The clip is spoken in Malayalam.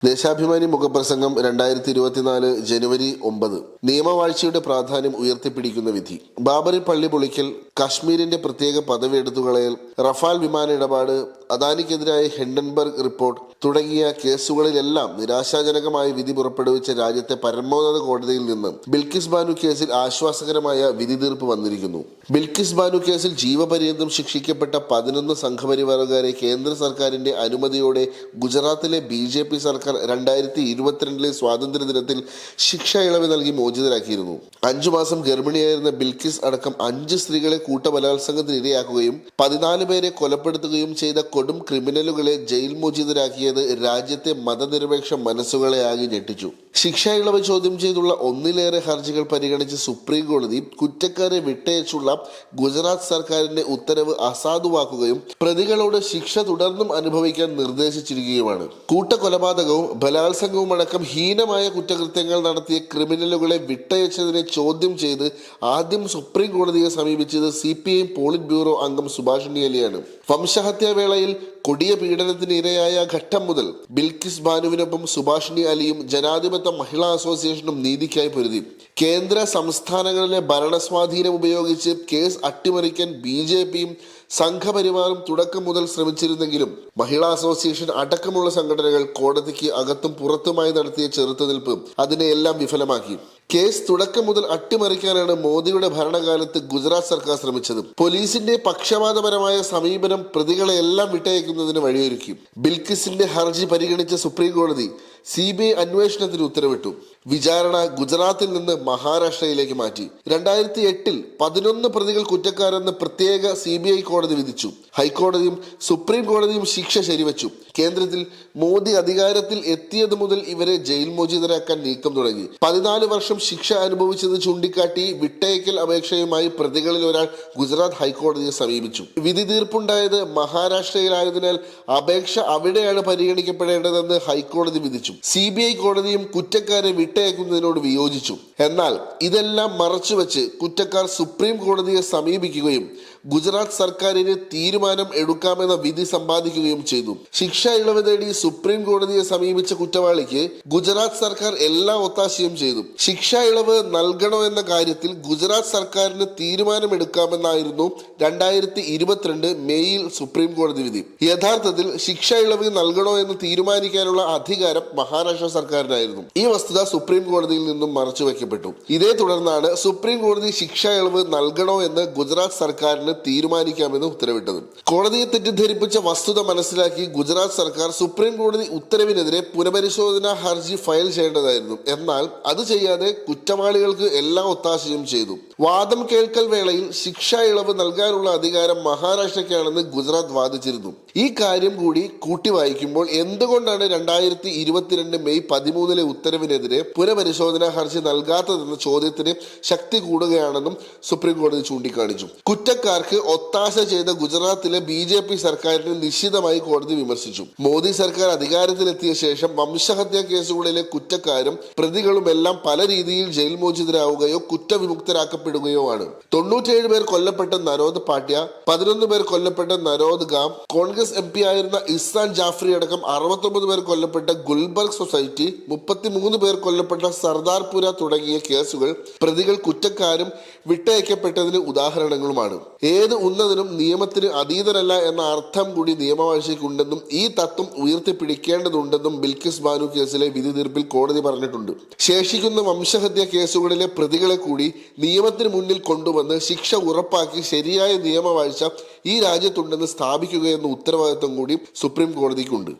ദേശാഭിമാനി മുഖപ്രസംഗം 2024 ജനുവരി 9. നിയമവാഴ്ചയുടെ പ്രാധാന്യം ഉയർത്തിപ്പിടിക്കുന്ന വിധി. ബാബറി പള്ളി പൊളിക്കൽ, കശ്മീരിന്റെ പ്രത്യേക പദവി എടുത്തുകളയൽ, റഫാൽ വിമാന ഇടപാട്, അദാനിക്കെതിരായ ഹിൻഡൻബർഗ് റിപ്പോർട്ട് തുടങ്ങിയ കേസുകളിലെല്ലാം നിരാശാജനകമായ വിധി പുറപ്പെടുവിച്ച രാജ്യത്തെ പരമോന്നത കോടതിയിൽ നിന്ന് ബിൽക്കിസ് ബാനു കേസിൽ ആശ്വാസകരമായ വിധി തീർപ്പ് വന്നിരിക്കുന്നു. ബിൽക്കിസ് ബാനു കേസിൽ ജീവപര്യന്തം ശിക്ഷിക്കപ്പെട്ട 11 സംഘപരിവാറുകാരെ കേന്ദ്ര സർക്കാരിന്റെ അനുമതിയോടെ ഗുജറാത്തിലെ BJP സർക്കാർ 2022 സ്വാതന്ത്ര്യ ദിനത്തിൽ ശിക്ഷ ഇളവ് നൽകി മോചിതരാക്കിയിരുന്നു. 5 മാസം ഗർഭിണിയായിരുന്ന ബിൽക്കിസ് അടക്കം 5 സ്ത്രീകളെ കൂട്ടബലാത്സംഗത്തിന് ഇരയാക്കുകയും 14 പേരെ കൊലപ്പെടുത്തുകയും ചെയ്ത കൊടും ക്രിമിനലുകളെ ജയിൽ മോചിതരാക്കിയത് രാജ്യത്തെ മതനിരപേക്ഷ മനസ്സുകളെ ആകെ ഞെട്ടിച്ചു. ശിക്ഷ ഇളവ് ചോദ്യം ചെയ്തുള്ള 1-ലേറെ ഹർജികൾ പരിഗണിച്ച് സുപ്രീം കോടതി കുറ്റക്കാരെ വിട്ടയച്ചുള്ള ഗുജറാത്ത് സർക്കാരിന്റെ ഉത്തരവ് അസാധുവാക്കുകയും പ്രതികളോട് ശിക്ഷ തുടർന്നും അനുഭവിക്കാൻ നിർദ്ദേശിച്ചിരിക്കുകയുമാണ്. കൂട്ടക്കൊലപാതകവും ബലാത്സംഗവും അടക്കം ഹീനമായ കുറ്റകൃത്യങ്ങൾ നടത്തിയ ക്രിമിനലുകളെ വിട്ടയച്ചതിനെ ചോദ്യം ചെയ്ത് ആദ്യം സുപ്രീം കോടതിയെ സമീപിച്ചത് CPI പോളിറ്റ് ബ്യൂറോ അംഗം സുഭാഷിണി അലിയാണ്. വംശഹത്യാവേളയിൽ കൊടിയ പീഡനത്തിന് ഇരയായ ഘട്ടം മുതൽ ബിൽക്കിസ് ബാനുവിനൊപ്പം സുഭാഷിണി അലിയും ജനാധിപത്യ മഹിളാ അസോസിയേഷനും നീതിക്കായി പൊരുതി. കേന്ദ്ര സംസ്ഥാനങ്ങളിലെ ഭരണസ്വാധീനം ഉപയോഗിച്ച് കേസ് അട്ടിമറിക്കാൻ BJPയും സംഘപരിവാറും തുടക്കം മുതൽ ശ്രമിച്ചിരുന്നെങ്കിലും മഹിളാ അസോസിയേഷൻ അടക്കമുള്ള സംഘടനകൾ കോടതിക്ക് അകത്തും പുറത്തുമായി നടത്തിയ ചെറുത്തുനിൽപ്പ് അതിനെയെല്ലാം വിഫലമാക്കി. കേസ് തുടക്കം മുതൽ അട്ടിമറിക്കാനാണ് മോദിയുടെ ഭരണകാലത്ത് ഗുജറാത്ത് സർക്കാർ ശ്രമിച്ചത്. പോലീസിന്റെ പക്ഷപാതപരമായ സമീപനം പ്രതികളെ എല്ലാം വിട്ടയക്കുന്നതിന് വഴിയൊരുക്കി. ബിൽക്കിസിന്റെ ഹർജി പരിഗണിച്ച സുപ്രീം കോടതി CBI അന്വേഷണത്തിന് ഉത്തരവിട്ടു. വിചാരണ ഗുജറാത്തിൽ നിന്ന് മഹാരാഷ്ട്രയിലേക്ക് മാറ്റി. 2008 11 പ്രതികൾ കുറ്റക്കാരെന്ന് പ്രത്യേക CBI കോടതി വിധിച്ചു. ഹൈക്കോടതിയും സുപ്രീം കോടതിയും ശിക്ഷ ശരിവച്ചു. കേന്ദ്രത്തിൽ മോദി അധികാരത്തിൽ എത്തിയത് മുതൽ ഇവരെ ജയിൽ മോചിതരാക്കാൻ നീക്കം തുടങ്ങി. 14 വർഷം ശിക്ഷ അനുഭവിച്ചത് ചൂണ്ടിക്കാട്ടി വിട്ടയക്കൽ അപേക്ഷയുമായി പ്രതികളിൽ ഒരാൾ ഗുജറാത്ത് ഹൈക്കോടതിയെ സമീപിച്ചു. വിധി തീർപ്പുണ്ടായത് മഹാരാഷ്ട്രയിലായതിനാൽ അപേക്ഷ അവിടെയാണ് പരിഗണിക്കപ്പെടേണ്ടതെന്ന് ഹൈക്കോടതി വിധിച്ചു. CBI കോടതിയും കുറ്റക്കാരെ വിട്ടയക്കുന്നതിനോട് വിയോജിച്ചു. എന്നാൽ ഇതെല്ലാം മറച്ചുവെച്ച് കുറ്റക്കാർ സുപ്രീം കോടതിയെ സമീപിക്കുകയും ഗുജറാത്ത് സർക്കാരിന് തീരുമാനം എടുക്കാമെന്ന വിധി സമ്പാദിക്കുകയും ചെയ്തു. ശിക്ഷ ഇളവ് തേടി സുപ്രീം കോടതിയെ സമീപിച്ച കുറ്റവാളിക്ക് ഗുജറാത്ത് സർക്കാർ എല്ലാ ഒത്താശയും ചെയ്തു. ശിക്ഷ ഇളവ് നൽകണോ എന്ന കാര്യത്തിൽ ഗുജറാത്ത് സർക്കാരിന് തീരുമാനമെടുക്കാമെന്നായിരുന്നു 2022 മെയ്യിൽ സുപ്രീം കോടതി വിധി. യഥാർത്ഥത്തിൽ ശിക്ഷ ഇളവ് നൽകണോ എന്ന് തീരുമാനിക്കാനുള്ള അധികാരം മഹാരാഷ്ട്ര സർക്കാരിനായിരുന്നു. ഈ വസ്തുത സുപ്രീം കോടതിയിൽ നിന്നും മറച്ചുവെക്കപ്പെട്ടു. ഇതേ തുടർന്നാണ് സുപ്രീം കോടതി ശിക്ഷ ഇളവ് നൽകണോ എന്ന് ഗുജറാത്ത് സർക്കാരിന് തീരുമാനിക്കാമെന്ന് ഉത്തരവിട്ടത്. കോടതിയെ തെറ്റിദ്ധരിപ്പിച്ച വസ്തുത മനസ്സിലാക്കി ഗുജറാത്ത് സർക്കാർ സുപ്രീം കോടതി ഉത്തരവിനെതിരെ പുനഃപരിശോധനാ ഹർജി ഫയൽ ചെയ്യേണ്ടതായിരുന്നു. എന്നാൽ അത് ചെയ്യാതെ കുറ്റവാളികൾക്ക് എല്ലാ ഒത്താശയും ചെയ്തു. വാദം കേൾക്കൽ വേളയിൽ ശിക്ഷ ഇളവ് നൽകാനുള്ള അധികാരം മഹാരാഷ്ട്രയ്ക്കാണെന്ന് ഗുജറാത്ത് വാദിച്ചിരുന്നു. ഈ കാര്യം കൂടി കൂട്ടി വായിക്കുമ്പോൾ എന്തുകൊണ്ടാണ് 2022 മെയ് 13 ഉത്തരവിനെതിരെ പുനഃപരിശോധനാ ഹർജി നൽകാത്തതെന്ന ചോദ്യത്തിന് ശക്തി കൂടുകയാണെന്നും സുപ്രീം കോടതി ചൂണ്ടിക്കാണിച്ചു. കുറ്റക്കാർക്ക് ഒത്താശ ചെയ്ത ഗുജറാത്തിലെ BJP സർക്കാരിനെ നിശ്ചിതമായി കോടതി വിമർശിച്ചു. മോദി സർക്കാർ അധികാരത്തിലെത്തിയ ശേഷം വംശഹത്യാ കേസുകളിലെ കുറ്റക്കാരും പ്രതികളുമെല്ലാം പല രീതിയിൽ ജയിൽ മോചിതരാവുകയോ കുറ്റവിമുക്തരാക്കപ്പെടുകയോ ആണ്. 97 പേർ കൊല്ലപ്പെട്ട നരോദ് പാട്യ, 11 പേർ കൊല്ലപ്പെട്ട നരോദ് ഗാം, കോൺഗ്രസ് MP ആയിരുന്ന ഇഹ്സാൻ ജാഫ്രി അടക്കം 69 പേർ കൊല്ലപ്പെട്ട ഗുൽബർഗ് സൊസൈറ്റി, 33 പേർ കൊല്ലപ്പെട്ട സർദാർപുര തുടങ്ങിയ കേസുകൾ പ്രതികൾ കുറ്റക്കാരും വിട്ടയക്കപ്പെട്ടതിന് ഉദാഹരണങ്ങളുമാണ്. ഏത് ഉന്നതനും നിയമത്തിന് അതീതരല്ല എന്ന അർത്ഥം കൂടി നിയമവാഴ്ചയ്ക്കുണ്ടെന്നും ഈ തത്വം ഉയർത്തിപ്പിടിക്കേണ്ടതുണ്ടെന്നും ബിൽക്കിസ് ബാനു കേസിലെ വിധി തീർപ്പിൽ കോടതി പറഞ്ഞിട്ടുണ്ട്. ശേഷിക്കുന്ന വംശഹത്യ കേസുകളിലെ പ്രതികളെ കൂടി നിയമത്തിന് മുന്നിൽ കൊണ്ടുവന്ന് ശിക്ഷ ഉറപ്പാക്കി ശരിയായ നിയമവാഴ്ച ഈ രാജ്യത്തുണ്ടെന്ന് സ്ഥാപിക്കുകയെന്ന ഉത്തരവാദിത്വം കൂടി സുപ്രീം കോടതിക്കുണ്ട്.